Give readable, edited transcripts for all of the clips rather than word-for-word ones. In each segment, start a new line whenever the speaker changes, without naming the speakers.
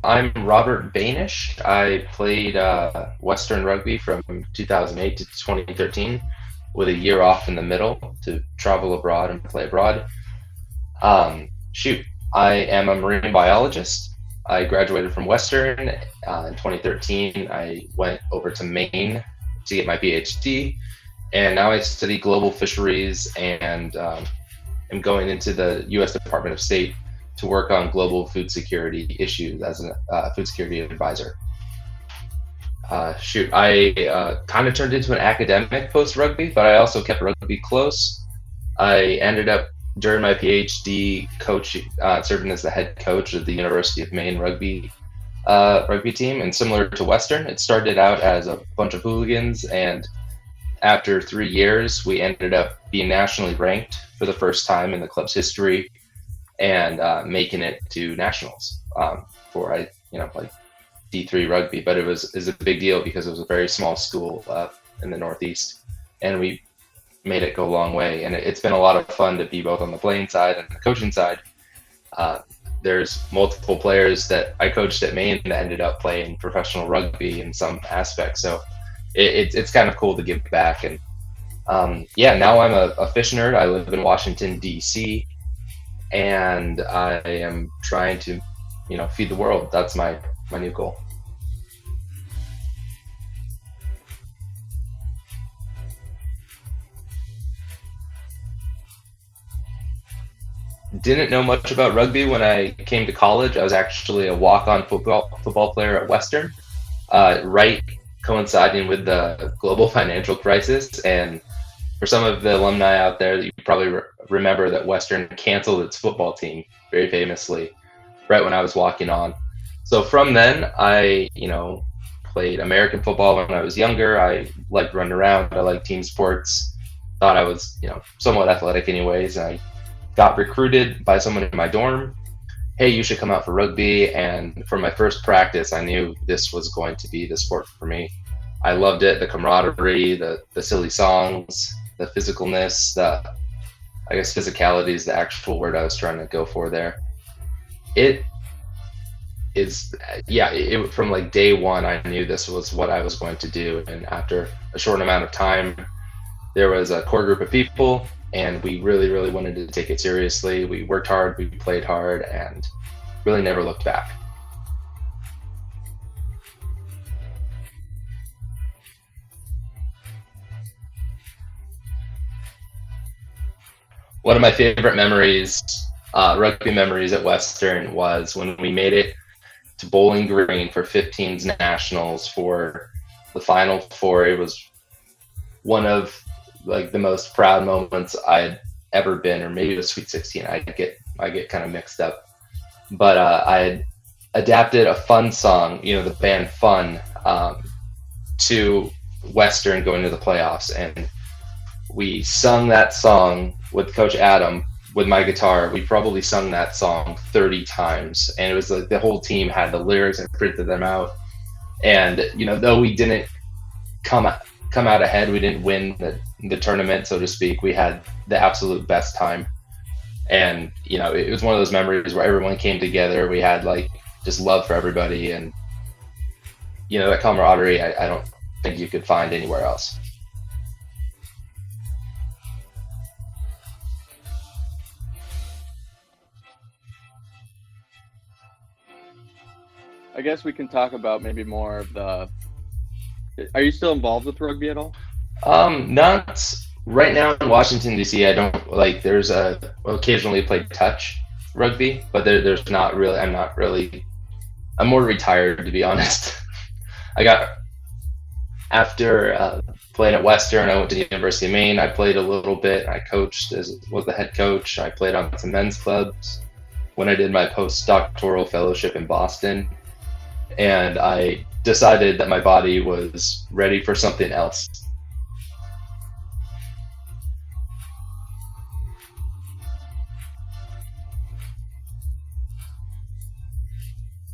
I'm Robert Boenish. I played Western Rugby from 2008 to 2013 with a year off in the middle to travel abroad and play abroad. Shoot, I am a marine biologist. I graduated from Western in 2013. I went over to Maine to get my PhD, and now I study global fisheries and am going into the U.S. Department of State to work on global food security issues as a food security advisor. I kind of turned into an academic post rugby, but I also kept rugby close. I ended up during my PhD serving as the head coach of the University of Maine rugby team, and similar to Western, it started out as a bunch of hooligans, and after 3 years, we ended up being nationally ranked for the first time in the club's history, and making it to nationals for like D3 rugby. But it was a big deal because it was a very small school in the Northeast, and we made it go a long way. And it's been a lot of fun to be both on the playing side and the coaching side. There's multiple players that I coached at Maine that ended up playing professional rugby in some aspects. So it's kind of cool to give back. And now I'm a fish nerd. I live in Washington, D.C., and I am trying to, feed the world. That's my new goal. Didn't know much about rugby when I came to college. I was actually a walk-on football player at Western, right coinciding with the global financial crisis. And for some of the alumni out there, you probably remember that Western canceled its football team very famously right when I was walking on. So from then, I, played American football when I was younger. I liked running around. I liked team sports. Thought I was, somewhat athletic anyways. I got recruited by someone in my dorm. Hey, you should come out for rugby. And for my first practice, I knew this was going to be the sport for me. I loved it, the camaraderie, the silly songs, the physicalness, physicality is the actual word I was trying to go for there. From like day one, I knew this was what I was going to do. And after a short amount of time, there was a core group of people, and we really, really wanted to take it seriously. We worked hard, we played hard, and really never looked back. One of my favorite memories, rugby memories at Western, was when we made it to Bowling Green for 15's nationals for the Final Four. It was one of the most proud moments I'd ever been, or maybe it was Sweet 16. I get kind of mixed up, but I had adapted a Fun song, the band Fun, to Western going to the playoffs, and we sung that song with Coach Adam with my guitar. We probably sung that song 30 times, and it was like the whole team had the lyrics and printed them out. And though we didn't come out ahead, we didn't win the tournament, so to speak, we had the absolute best time. And it was one of those memories where everyone came together. We had just love for everybody, and that camaraderie I don't think you could find anywhere else.
I guess we can talk about maybe more of the. Are you still involved with rugby at all?
Not right now in Washington D.C. I don't There's occasionally play touch rugby, but there's not really. I'm more retired, to be honest. I got after playing at Western, I went to the University of Maine. I played a little bit. I coached was the head coach. I played on some men's clubs when I did my postdoctoral fellowship in Boston. And I decided that my body was ready for something else.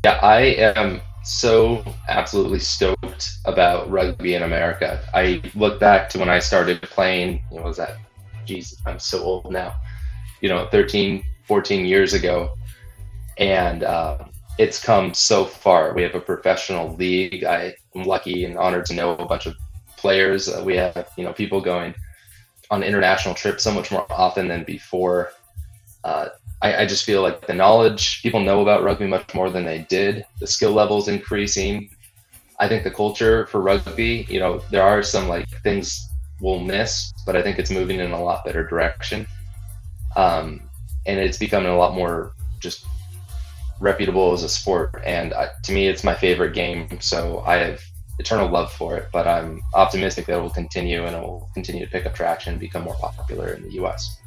Yeah, I am so absolutely stoked about rugby in America. I look back to when I started playing, what was that? Geez, I'm so old now. 13, 14 years ago. And it's come so far. We have a professional league. I am lucky and honored to know a bunch of players. We have, people going on international trips so much more often than before. Uh, I just feel like the knowledge, people know about rugby much more than they did. The skill level is increasing. I think the culture for rugby, there are some like things we'll miss, but I think it's moving in a lot better direction. And it's becoming a lot more just reputable as a sport. And to me, it's my favorite game. So I have eternal love for it, but I'm optimistic that it will continue and it will continue to pick up traction and become more popular in the US.